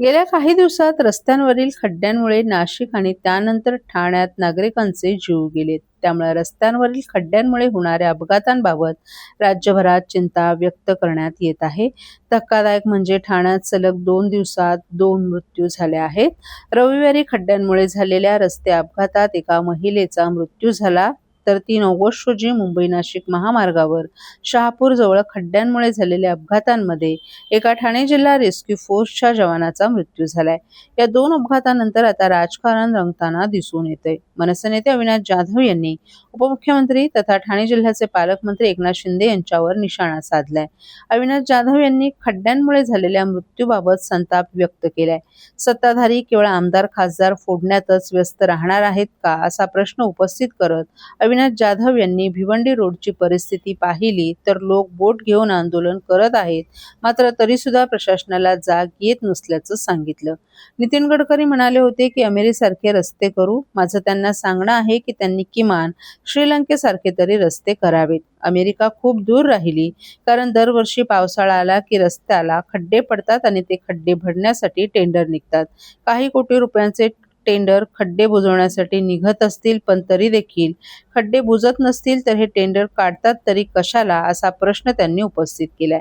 गेल्या काही दिवसात रस्त्यांवरील खड्ड्यांमुळे नाशिक आणि त्यानंतर ठाण्यात नागरिकांचे जीव गेलेत. त्यामुळे रस्त्यांवरील खड्ड्यांमुळे होणाऱ्या अपघातांबाबत राज्यभरात चिंता व्यक्त करण्यात येत आहे. धक्कादायक म्हणजे ठाण्यात सलग 2 दिवसात 2 मृत्यू झाले आहेत. रविवारी खड्ड्यांमुळे झालेल्या रस्ते अपघातात एका महिलेचा मृत्यू झाला, तर 3 ऑगस्ट रोजी मुंबई नाशिक महामार्गावर शहापूर जवळ खड्ड्यांमुळे झालेल्या अपघातांमध्ये एका ठाणे जिल्हा रेस्क्यू फोर्सच्या जवानाचा मृत्यू झालाय. या 2 अपघातानंतर आता राजकारण रंगताना दिसून येतंय. मनसे नेते अविनाश जाधव यांनी उपमुख्यमंत्री तथा ठाणे जिल्ह्याचे पालकमंत्री एकनाथ शिंदे यांच्यावर निशाणा साधलाय. अविनाश जाधव यांनी खड्ड्यांमुळे झालेल्या मृत्यूबाबत संताप व्यक्त केलाय. सत्ताधारी केवळ आमदार खासदार फोडण्यातच व्यस्त राहणार आहेत का, असा प्रश्न उपस्थित करत अविनाश जाधव यांनी भिवंडी रोडची परिस्थिती पाहिली तर लोक बोट घेऊन आंदोलन करत आहेत, मात्र तरीसुद्धा प्रशासनाला जाग येत नसल्याचं सांगितलं. नितीन गडकरी म्हणाले होते की अमेरिकेसारखे रस्ते करू. माझं त्यांना सांगणं आहे की त्यांनी किमान श्रीलंकेसारखे तरी रस्ते करावेत. अमेरिका खूप दूर राहिली, कारण दरवर्षी पावसाळा आला की रस्त्याला खड्डे पडतात आणि ते खड्डे भरण्यासाठी टेंडर निघतात. काही कोटी रुपयांचे टेंडर खड्डे बुजवण्यासाठी निघत असतील, पण तरी देखील खड्डे बुजत नसतील तर हे टेंडर काढतात तरी कशाला, असा प्रश्न त्यांनी उपस्थित केलाय.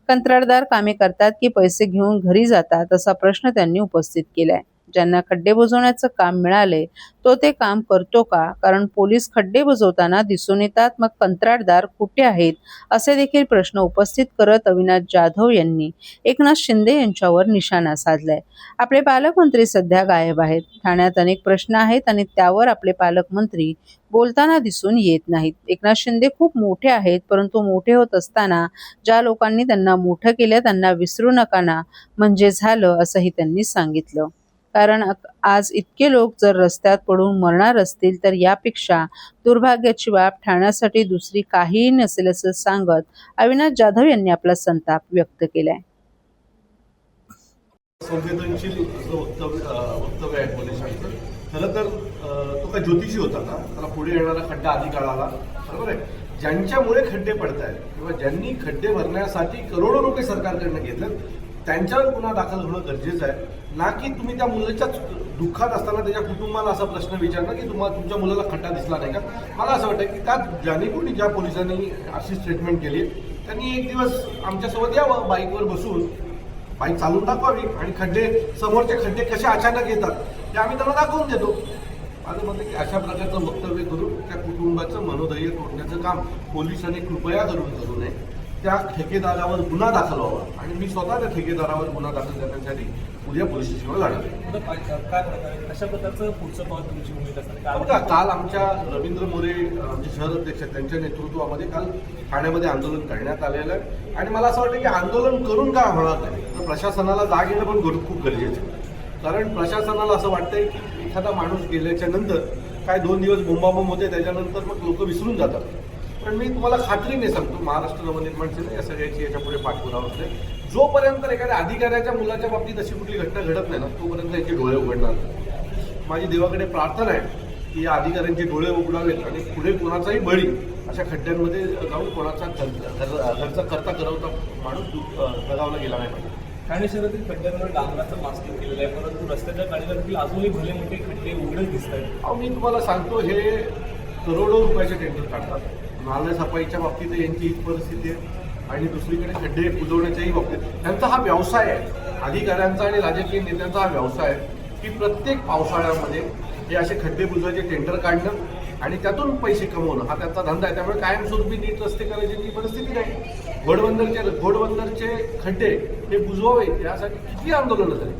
कंत्राटदार कामे करतात की पैसे घेऊन घरी जातात, असा प्रश्न त्यांनी उपस्थित केलाय. ज्यांना खड्डे बुजवण्याचं काम मिळाले तो ते काम करतो का? कारण पोलीस खड्डे बुजवताना दिसून येतात, मग कंत्राटदार कुठे आहेत, असे देखील प्रश्न उपस्थित करत अविनाश जाधव यांनी एकनाथ शिंदे यांच्यावर निशाणा साधलाय. आपले पालकमंत्री सध्या गायब आहेत. ठाण्यात अनेक प्रश्न आहेत आणि त्यावर आपले पालकमंत्री बोलताना दिसून येत नाहीत. एकनाथ शिंदे खूप मोठे आहेत, परंतु मोठे होत असताना ज्या लोकांनी त्यांना मोठं केलं त्यांना विसरू नका ना, म्हणजे झालं, असंही त्यांनी सांगितलं. कारण आज इतके लोक जर रस्त्यात पडून मरणार असतील तर यापेक्षा दुर्भाग्याची बाब ठाण्यासाठी दुसरी काहीही नसेल, असं सांगत अविनाश जाधव यांनी आपला संताप व्यक्त केलाय. संवेदनशील वक्तव्य आहे पोलिसांचं. खरं तर तो काय ज्योतिषी होता का? त्याला पुढे येणारा खड्डा आधी काढावा, बरोबर आहे. ज्यांच्यामुळे खड्डे पडत आहेत किंवा ज्यांनी खड्डे भरण्यासाठी करोडो रुपये सरकारकडनं घेतले त्यांच्यावर गुन्हा दाखल होणं गरजेचं आहे, ना की तुम्ही त्या मुलाच्या दुःखात असताना त्याच्या कुटुंबाला असा प्रश्न विचारणं की तुमच्या मुलाला खड्डा दिसला नाही का. मला असं वाटतं की ज्याने कोणी ज्या पोलिसांनी अशी स्टेटमेंट केली त्यांनी एक दिवस आमच्यासोबत यावं, बाईकवर बसून बाईक चालून दाखवावी आणि खड्डे, समोरचे खड्डे कसे अचानक येतात ते आम्ही त्यांना दाखवून देतो. माझं म्हणतं की अशा प्रकारचं वक्तव्य करून त्या कुटुंबाचं मनोधैर्य तोडण्याचं काम पोलिसांनी कृपया करू नये. त्या ठेकेदारावर गुन्हा दाखल व्हावा आणि मी स्वतः त्या ठेकेदारावर गुन्हा दाखल करण्यासाठी उद्या पोलीस स्टेशनवर जाणार. अशा प्रकारचं पुढचं पाऊल तुमची भूमिका असते? काल आमच्या रवींद्र मोरे आमचे शहर अध्यक्ष त्यांच्या नेतृत्वामध्ये काल ठाण्यामध्ये आंदोलन करण्यात आलेलं आहे आणि मला असं वाटतं की आंदोलन करून काय होणार नाही, तर प्रशासनाला जाग येणं पण खूप गरजेचं आहे. कारण प्रशासनाला असं वाटतंय की एखादा माणूस गेल्याच्या नंतर काय 2 दिवस बोंबाबोंब होते, त्याच्यानंतर मग लोक विसरून जातात. पण मी तुम्हाला खात्रीने सांगतो, महाराष्ट्र नवनिर्माण सेना या सगळ्याची याच्यापुढे पाठपुरावा असते. जोपर्यंत एखाद्या अधिकाऱ्याच्या मुलाच्या बाबतीत अशी कुठली घटना घडत नाही ना, तोपर्यंत याचे डोळे उघडणार. माझी देवाकडे प्रार्थना आहे की या अधिकाऱ्यांचे डोळे उघडावेत आणि पुढे कोणाचाही बळी अशा खड्ड्यांमध्ये जाऊन कोणाचा घरचा करता करवता माणूस दगावला गेला नाही पाहिजे. ठाणे शहरातील खड्ड्यांवर डांबराचं मास्किंग केलेलं आहे, परंतु रस्त्याच्या काढीला देखील अजूनही भले मोठे खड्डे उघडच दिसत आहेत. अहो, मी तुम्हाला सांगतो, हे करोडो रुपयाचे टेंडर काढतात. नाल्या सफाईच्या बाबतीत यांची हीच परिस्थिती आहे आणि दुसरीकडे खड्डे बुजवण्याच्याही बाबतीत त्यांचा हा व्यवसाय आहे. अधिकाऱ्यांचा आणि राजकीय नेत्यांचा हा व्यवसाय आहे की प्रत्येक पावसाळ्यामध्ये हे असे खड्डे बुजवायचे टेंडर काढणं आणि त्यातून पैसे कमवणं हा त्यांचा धंदा आहे. त्यामुळे कायमस्वरूपी नीट रस्ते करायची परिस्थिती नाही. घोडबंदरचे खड्डे हे बुजवावे यासाठी किती आंदोलनं झाली,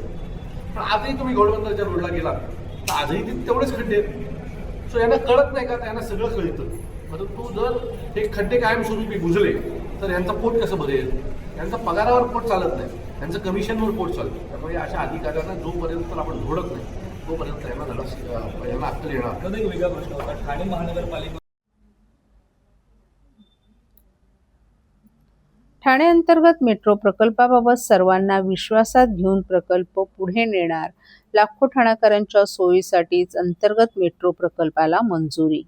पण आजही तुम्ही घोडबंदरच्या रोडला गेला तर आजही तेवढेच खड्डे आहेत. सो यांना कळत नाही का? त्यांना सगळं कळतं, परंतु जर हे खड्डे कायमस्वरूपी बुजले तर यांचा पोट कसं भरेल? यांचा पगारावर पोट चालत नाही, यांचं कमिशनवर पोट चालतं. त्यामुळे अशा अधिकाऱ्यांना जोपर्यंत आपण झोडत नाही तोपर्यंत यांना अक्कल येणार. एक वेगळा प्रश्न होता, ठाणे महानगरपालिका ठाणे अंतर्गत मेट्रो प्रकल्पाबाबत सर्वांना विश्वासात घेऊन प्रकल्प पुढे नेणार. लाखो ठाणेकरांच्या सोयीसाठीच अंतर्गत मेट्रो प्रकल्पाला मंजुरी.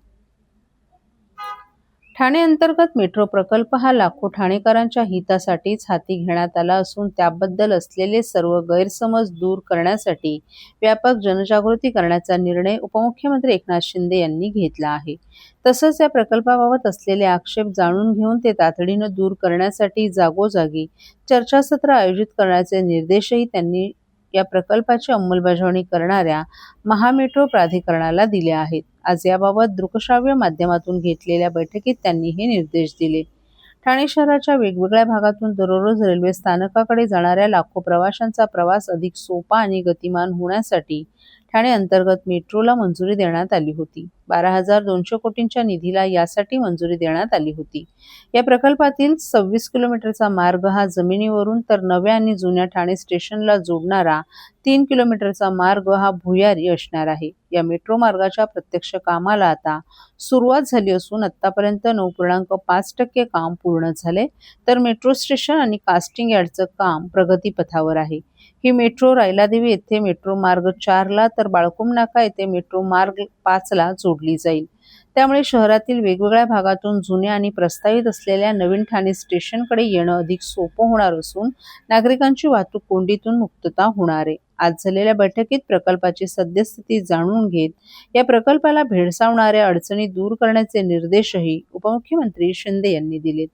ठाणे अंतर्गत मेट्रो प्रकल्प हा लाखो ठाणेकरांच्या हितासाठीच हाती घेण्यात आला असून त्याबद्दल असलेले सर्व गैरसमज दूर करण्यासाठी व्यापक जनजागृती करण्याचा निर्णय उपमुख्यमंत्री एकनाथ शिंदे यांनी घेतला आहे. तसंच या प्रकल्पाबाबत असलेले आक्षेप जाणून घेऊन ते तातडीनं दूर करण्यासाठी जागोजागी चर्चासत्र आयोजित करण्याचे निर्देशही त्यांनी या प्रकल्पाची अंमलबजावणी करणाऱ्या महामेट्रो प्राधिकरणाला दिले आहेत. आज याबाबत दृकश्राव्य माध्यमातून घेतलेल्या बैठकीत त्यांनी हे निर्देश दिले. ठाणे शहराच्या वेगवेगळ्या भागातून दररोज रेल्वे स्थानकाकडे जाणाऱ्या लाखो प्रवाशांचा प्रवास अधिक सोपा आणि गतिमान होण्यासाठी ठाणे अंतर्गत मेट्रोला मंजुरी देण्यात आली होती. 12,200 कोटींच्या निधीला यासाठी मंजुरी देण्यात आली होती. या प्रकल्पातील 26 किलोमीटरचा मार्ग हा जमिनीवरून तर नव्या आणि जुन्या ठाणे स्टेशनला जोडणारा 3 किलोमीटरचा मार्ग हा भुयारी असणार आहे. या मेट्रो मार्गाच्या प्रत्यक्ष कामाला आता सुरुवात झाली असून आतापर्यंत 9.5% काम पूर्ण झाले, तर मेट्रो स्टेशन आणि कास्टिंग यार्डचं काम प्रगतीपथावर आहे. ही मेट्रो रायलादेवी येथे मेट्रो मार्ग 4ला तर बाळकुम नाका येथे मेट्रो मार्ग 5ला जोडली जाईल. त्यामुळे शहरातील वेगवेगळ्या भागातून जुन्या आणि प्रस्तावित असलेल्या नवीन ठाणे स्टेशनकडे येणं अधिक सोपं होणार असून नागरिकांची वाहतूक कोंडीतून मुक्तता होणार आहे. आज झालेल्या बैठकीत प्रकल्पाची सद्यस्थिती जाणून घेत या प्रकल्पाला भेडसावणाऱ्या अडचणी दूर करण्याचे निर्देशही उपमुख्यमंत्री शिंदे यांनी दिलेत.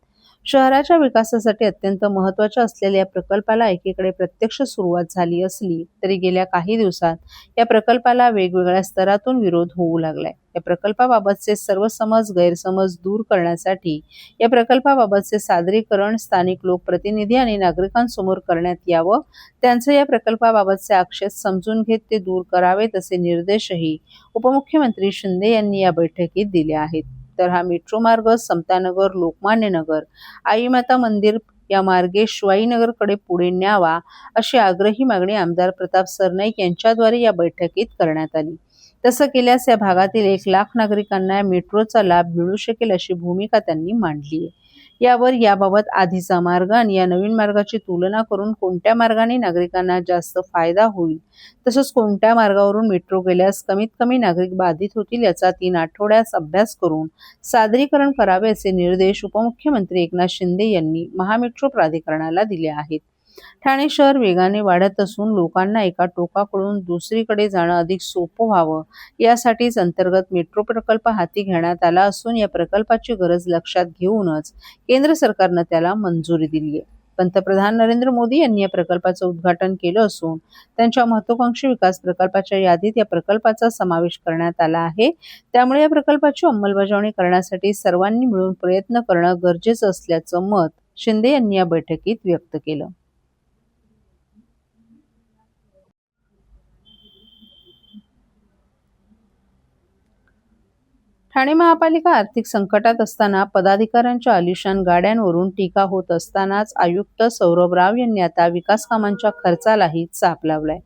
शहराच्या विकासासाठी अत्यंत महत्त्वाच्या असलेल्या या प्रकल्पाला एकीकडे प्रत्यक्ष सुरुवात झाली असली तरी गेल्या काही दिवसात या प्रकल्पाला वेगवेगळ्या स्तरातून विरोध होऊ लागलाय. या प्रकल्पाबाबतचे सर्व गैरसमज दूर करण्यासाठी या प्रकल्पाबाबतचे सादरीकरण स्थानिक लोकप्रतिनिधी आणि नागरिकांसमोर करण्यात यावं. त्यांचे या प्रकल्पाबाबतचे आक्षेप समजून घेत ते दूर करावेत असे निर्देशही उपमुख्यमंत्री शिंदे यांनी या बैठकीत दिले आहेत. तर हा मेट्रो मार्ग समतानगर, लोकमान्य नगर, आईमाता मंदिर या मार्गे शिवाईनगरकडे पुढे न्यावा अशी आग्रही मागणी आमदार प्रताप सरनाईक यांच्याद्वारे या बैठकीत करण्यात आली. तसं केल्यास या भागातील 1 लाख नागरिकांना मेट्रोचा लाभ मिळू शकेल अशी भूमिका त्यांनी मांडली आहे. याबाबत आधीचा मार्ग आणि या नवीन मार्गाची तुलना करून कोणत्या मार्गाने नागरिकांना जास्त फायदा होईल, तसंच कोणत्या मार्गावरून मेट्रो गेल्यास कमीत कमी नागरिक बाधित होतील याचा 3 आठवड्यात अभ्यास करून सादरीकरण करावे असे निर्देश उपमुख्यमंत्री एकनाथ शिंदे यांनी महामेट्रो प्राधिकरणाला दिले आहेत. ठाणे शहर वेगाने वाढत असून लोकांना एका टोकाकडून दुसरीकडे जाणं अधिक सोपं व्हावं यासाठीच अंतर्गत मेट्रो प्रकल्प हाती घेण्यात आला असून या प्रकल्पाची गरज लक्षात घेऊनच केंद्र सरकारनं त्याला मंजुरी दिली आहे. पंतप्रधान नरेंद्र मोदी यांनी या प्रकल्पाचं उद्घाटन केलं असून त्यांच्या महत्त्वाकांक्षी विकास प्रकल्पाच्या यादीत या प्रकल्पाचा समावेश करण्यात आला आहे. त्यामुळे या प्रकल्पाची अंमलबजावणी करण्यासाठी सर्वांनी मिळून प्रयत्न करणं गरजेचं असल्याचं मत शिंदे यांनी या बैठकीत व्यक्त केलं. ठाणे महापालिका आर्थिक संकटात असताना पदाधिकाऱ्यांच्या आलिशान गाड्यांवरून टीका होत असतानाच आयुक्त सौरभ राव यांनी आता विकास कामांच्या खर्चालाही चाप लावलाय.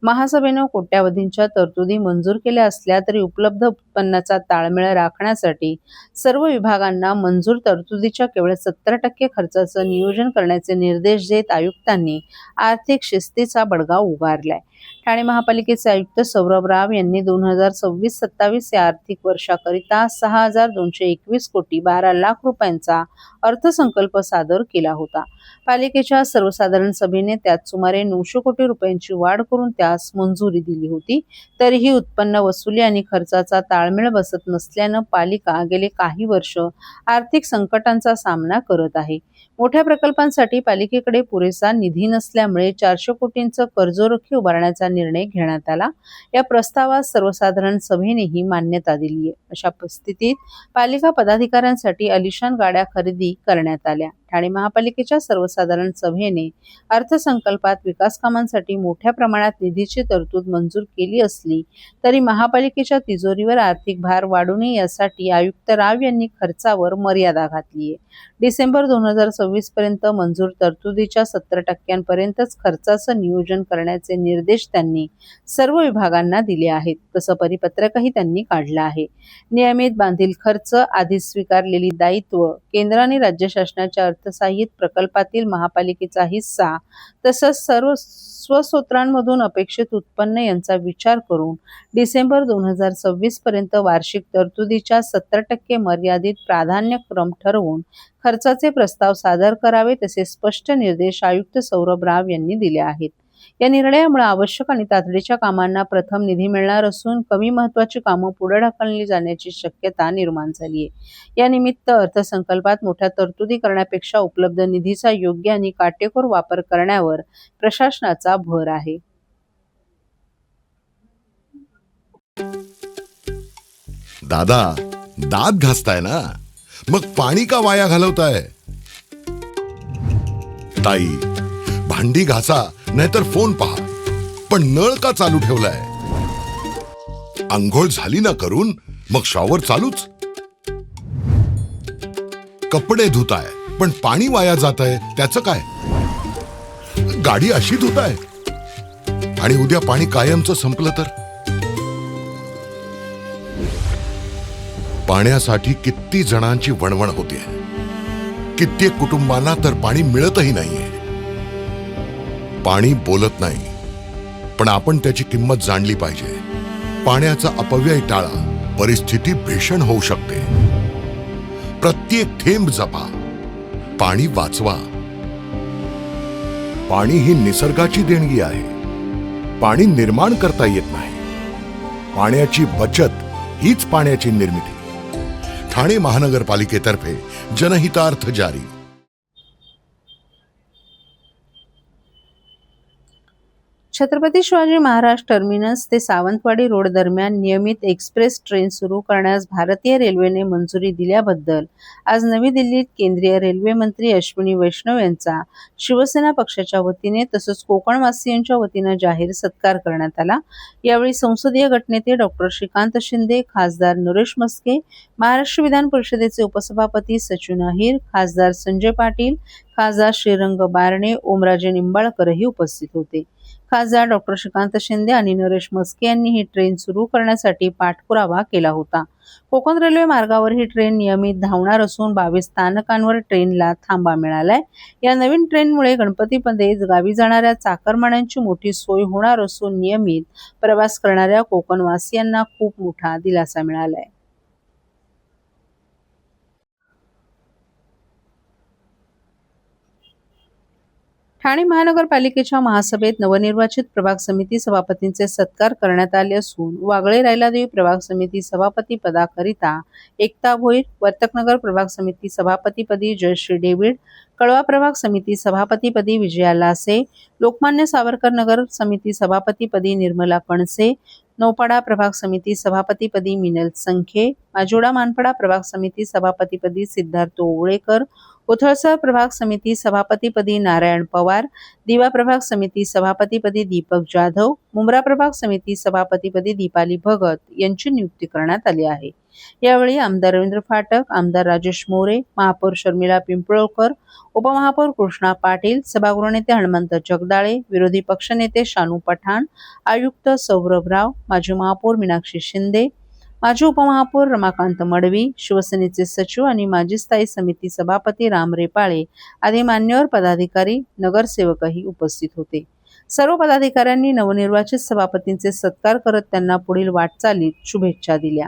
महासभेनं कोट्यावधींच्या तरतुदी मंजूर केल्या असल्या तरी उपलब्ध उत्पन्नाचा ताळमेळ राखण्यासाठी सर्व विभागांना मंजूर तरतुदीच्या केवळ 70% खर्चाचं नियोजन करण्याचे निर्देश देत आयुक्तांनी आर्थिक शिस्तीचा बडगा उगारलाय. ठाणे महापालिकेचे आयुक्त सौरभ राव यांनी 2026-27 या आर्थिक वर्षाकरिता 6,221 कोटी 12 लाख रुपयांचा अर्थसंकल्प सादर केला होता. पालिकेच्या सर्वसाधारण सभेने त्यात सुमारे 900 कोटी रुपयांची वाढ करून त्यास मंजुरी दिली होती. तरीही उत्पन्न वसुली आणि खर्चाचा ताळमेळ बसत नसल्यानं पालिका गेले काही वर्ष आर्थिक संकटांचा सामना करत आहे. मोठ्या प्रकल्पांसाठी पालिकेकडे पुरेसा निधी नसल्यामुळे 400 कोटींचं कर्जरोखे उभारण्याचा निर्णय घेण्यात आला. या प्रस्तावास सर्वसाधारण सभेनेही मान्यता दिली आहे. अशा परिस्थितीत पालिका पदाधिकाऱ्यांसाठी आलिशान गाड्या खरेदी करण्यात आल्या. ठाणे महापालिकेच्या सर्वसाधारण सभेने अर्थसंकल्पात विकास कामांसाठी मोठ्या प्रमाणात निधीची तरतूद मंजूर केली असली तरी महापालिकेच्या तिजोरीवर आर्थिक भार वाढू नये यासाठी आयुक्त राव यांनी खर्चावर मर्यादा घातली आहे. डिसेंबर 2026 पर्यंत मंजूर तरतुदीच्या 70% खर्चाचं नियोजन करण्याचे निर्देश त्यांनी सर्व विभागांना दिले आहेत. तसं परिपत्रकही त्यांनी काढलं आहे. नियमित बांधील खर्च, आधीच स्वीकारलेली दायित्व, केंद्र आणि राज्य शासनाच्या अर्थसहाय्यित प्रकल्पातील महापालिकेचा हिस्सा तसंच सर्व स्वस्त्रोतांमधून अपेक्षित उत्पन्न यांचा विचार करून डिसेंबर 2026 पर्यंत वार्षिक तरतुदीच्या 70% मर्यादित प्राधान्यक्रम ठरवून खर्चाचे प्रस्ताव सादर करावे तसे स्पष्ट निर्देश आयुक्त सौरभ राव यांनी दिले आहेत. या निर्णयामुळे आवश्यक आणि तातडीच्या कामांना प्रथम निधी मिळणार असून कमी महत्त्वाची कामं पुढे ढकलली जाण्याची शक्यता निर्माण झाली आहे. या निमित्त अर्थसंकल्पात मोठ्या तरतुदी करण्यापेक्षा उपलब्ध निधीचा योग्य आणि काटेकोर वापर करण्यावर प्रशासनाचा भर आहे. दादा, दात घासताय ना, मग पाणी का वाया घालवताय? ताई, भांडी घासा नाहीतर फोन पहा, पण नळ का चालू ठेवलाय? अंघोळ झाली ना करून, मग शॉवर चालूच. कपडे धुताय पण पाणी वाया जातंय, त्याचं काय? गाडी अशी धुताय आणि उद्या पाणी कायमचं संपलं तर? पाण्यासाठी किती जणांची वणवण होते. कित्येक कुटुंबांना तर पाणी मिळतही नाहीये. पाणी बोलत नाही, पण आपण त्याची किंमत जाणली पाहिजे. पाण्याचा अपव्यय टाळा, परिस्थिती भीषण होऊ शकते. प्रत्येक थेंब जपा, पाणी वाचवा. पाणी ही निसर्गाची देणगी आहे. पाणी निर्माण करता येत नाही. पाण्याची बचत हीच पाण्याची निर्मिती. ठाणे महानगरपालिकेतर्फे जनहितार्थ जारी. छत्रपती शिवाजी महाराज टर्मिनस ते सावंतवाडी रोड दरम्यान नियमित एक्सप्रेस ट्रेन सुरू करण्यास भारतीय रेल्वेने मंजुरी दिल्याबद्दल आज नवी दिल्लीत केंद्रीय रेल्वे मंत्री अश्विनी वैष्णव यांचा शिवसेना पक्षाच्या वतीने तसंच कोकणवासियांच्या वतीने जाहीर सत्कार करण्यात आला. यावेळी संसदीय गटनेते डॉक्टर श्रीकांत शिंदे, खासदार नरेश मस्के, महाराष्ट्र विधान परिषदेचे उपसभापती सचिन अहिर, खासदार संजय पाटील, खासदार श्रीरंग बारणे, ओमराजे निंबाळकरही उपस्थित होते. खासदार डॉक्टर श्रीकांत शिंदे आणि नरेश मस्के यांनी ही ट्रेन सुरू करण्यासाठी पाठपुरावा केला होता. कोकण रेल्वे मार्गावर ही ट्रेन नियमित धावणार असून 22 स्थानकांवर ट्रेनला थांबा मिळालाय. या नवीन ट्रेनमुळे गणपतीमध्ये गावी जाणाऱ्या चाकरमान्यांची मोठी सोय होणार असून नियमित प्रवास करणाऱ्या कोकणवासियांना खूप मोठा दिलासा मिळालाय. ठाणे महानगरपालिकेच्या महासभेत नवनिर्वाचित प्रभाग समिती सभापतींचे सत्कार करण्यात आले असून वागळे रायलादेवी प्रभाग समिती सभापती पदाकरिता एकता भोईर, वर्तकनगर प्रभाग समिती सभापतीपदी जयश्री डेव्हिड, कळवा प्रभाग समिती सभापतीपदी विजया लासे, लोकमान्य सावरकर नगर समिती सभापतीपदी निर्मला कणसे, नौपाडा प्रभाग समिती सभापतीपदी मिनल संखे, माजोडा मानपाडा प्रभाग समिती सभापतीपदी सिद्धार्थ ओवळेकर, उथळसर प्रभाग समिती सभापतीपदी नारायण पवार, दिवा प्रभाग समिती सभापतीपदी दीपक जाधव, मुंब्रा प्रभाग समिती सभापतीपदी दीपाली भगत यांची नियुक्ती करण्यात आली आहे. यावेळी आमदार रवींद्र फाटक, आमदार राजेश मोरे, महापौर शर्मिला पिंपळकर, उपमहापौर कृष्णा पाटील, सभागृह नेते हनुमंत जगदाळे, विरोधी पक्षनेते शानू पठाण, आयुक्त सौरभ राव, माजी महापौर मीनाक्षी शिंदे, माजी उपमहापौर रमाकांत मडवी, शिवसेनेचे सचिव आणि माजी स्थायी समिती सभापती राम रेपाळे आदी मान्यवर पदाधिकारी, नगरसेवकही उपस्थित होते. सर्व पदाधिकाऱ्यांनी नवनिर्वाचित सभापतींचे सत्कार करत त्यांना पुढील वाटचालीत शुभेच्छा दिल्या.